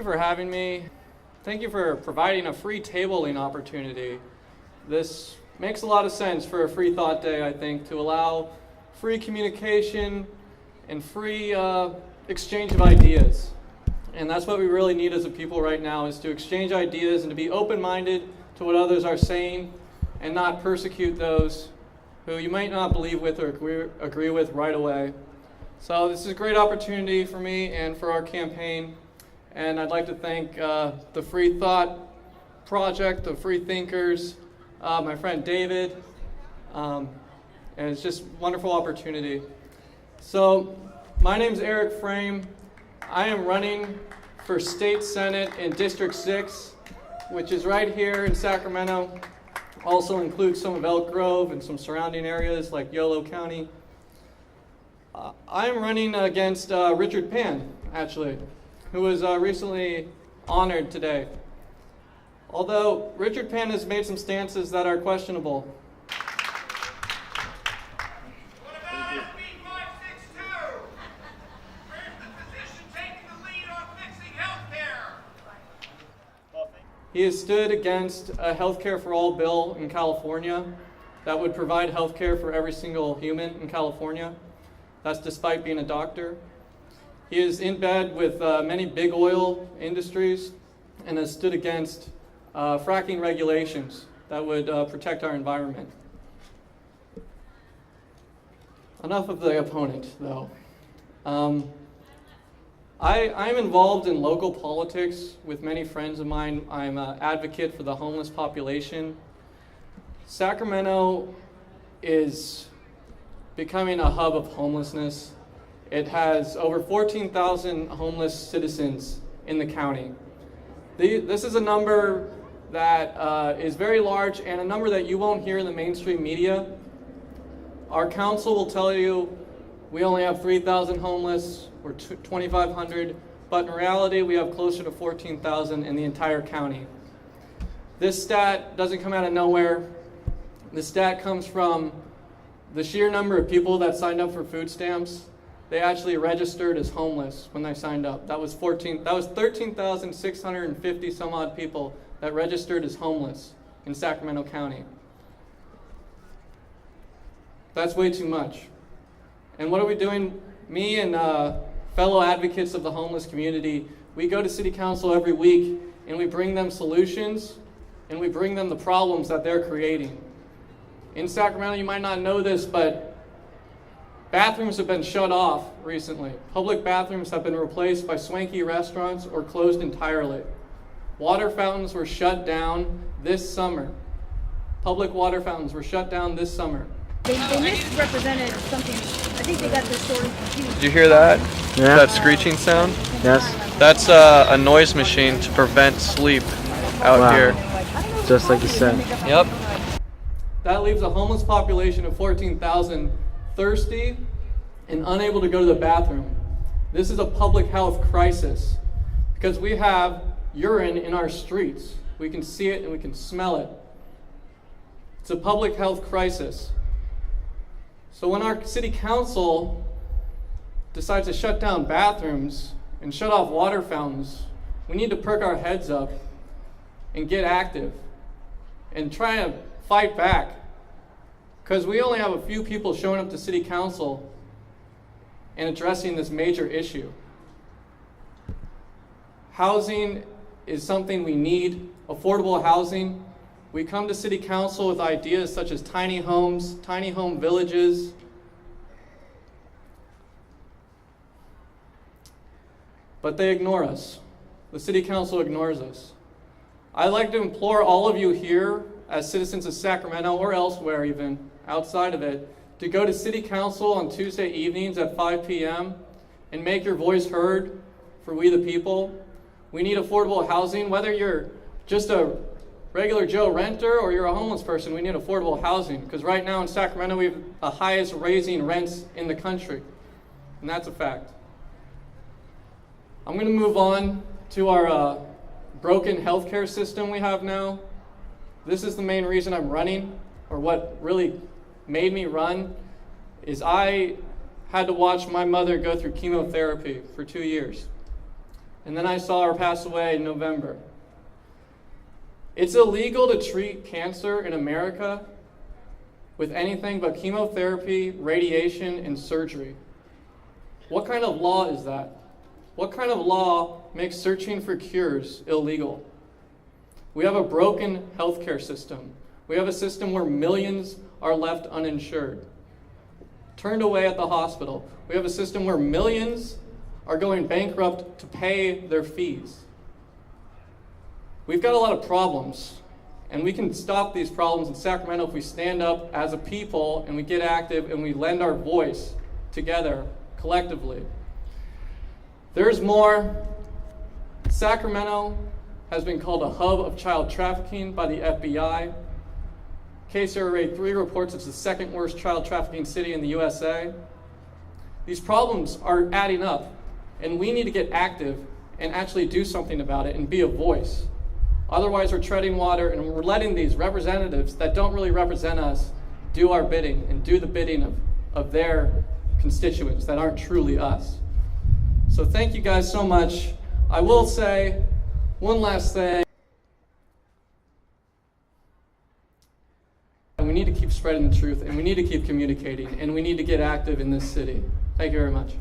for having me. Thank you for providing a free tabling opportunity. This makes a lot of sense for a Freethought Day, I think, to allow free communication and free exchange of ideas. And that's what we really need as a people right now, is to exchange ideas and to be open-minded to what others are saying and not persecute those who you might not believe with or agree with right away. So this is a great opportunity for me and for our campaign. And I'd like to thank the Freethought Project, the Free Thinkers, my friend David, and it's just a wonderful opportunity. So my name's Eric Frame. I am running for State Senate in District 6, which is right here in Sacramento. Also includes some of Elk Grove and some surrounding areas like Yolo County. I am running against Richard Pan, actually, who was recently honored today. Although Richard Pan has made some stances that are questionable. What about SB 562? Where's the physician taking the lead on fixing health care? He has stood against a health care for all bill in California that would provide health care for every single human in California. That's despite being a doctor. He is in bed with many big oil industries and has stood against fracking regulations that would protect our environment. Enough of the opponent, though. I'm involved in local politics with many friends of mine. I'm an advocate for the homeless population. Sacramento is becoming a hub of homelessness. It has over 14,000 homeless citizens in the county. This is a number that is very large and a number that you won't hear in the mainstream media. Our council will tell you we only have 3,000 homeless or 2,500, but in reality we have closer to 14,000 in the entire county. This stat doesn't come out of nowhere. This stat comes from the sheer number of people that signed up for food stamps. They actually registered as homeless when they signed up. That was 13,650 some odd people that registered as homeless in Sacramento County. That's way too much. And what are we doing? Me and fellow advocates of the homeless community, we go to city council every week and we bring them solutions and we bring them the problems that they're creating. In Sacramento, you might not know this, but bathrooms have been shut off recently. Public bathrooms have been replaced by swanky restaurants or closed entirely. Water fountains were shut down this summer. Public water fountains were shut down this summer. They misrepresented something. I think they got this story confused. Did you hear that? Yeah. That screeching sound? Yes. That's a noise machine to prevent sleep out here. Just like you said. Yep. That leaves a homeless population of 14,000 thirsty and unable to go to the bathroom. This is a public health crisis because we have urine in our streets. We can see it and we can smell it. It's a public health crisis. So when our city council decides to shut down bathrooms and shut off water fountains, we need to perk our heads up and get active and try to fight back. Because we only have a few people showing up to city council and addressing this major issue. Housing is something we need, affordable housing. We come to city council with ideas such as tiny homes, tiny home villages. But they ignore us. The city council ignores us. I'd like to implore all of you here as citizens of Sacramento or elsewhere even, outside of it, to go to city council on Tuesday evenings at 5 p.m. and make your voice heard for we the people. We need affordable housing, whether you're just a regular Joe renter or you're a homeless person, we need affordable housing. Because right now in Sacramento, we have the highest raising rents in the country. And that's a fact. I'm going to move on to our broken healthcare system we have now. This is the main reason I'm running, or what really made me run, is I had to watch my mother go through chemotherapy for 2 years. and then I saw her pass away in November. It's illegal to treat cancer in America with anything but chemotherapy, radiation, and surgery. What kind of law is that? What kind of law makes searching for cures illegal? We have a broken healthcare system. We have a system where millions are left uninsured, turned away at the hospital. We have a system where millions are going bankrupt to pay their fees. We've got a lot of problems, and we can stop these problems in Sacramento if we stand up as a people and we get active and we lend our voice together collectively. There's more. Sacramento has been called a hub of child trafficking by the FBI. Case Error Rate 3 reports it's the second worst child trafficking city in the USA. These problems are adding up, and we need to get active and actually do something about it and be a voice. Otherwise, we're treading water and we're letting these representatives that don't really represent us do our bidding and do the bidding of their constituents that aren't truly us. So thank you guys so much. I will say one last thing. We need to keep spreading the truth, and we need to keep communicating, and we need to get active in this city. Thank you very much.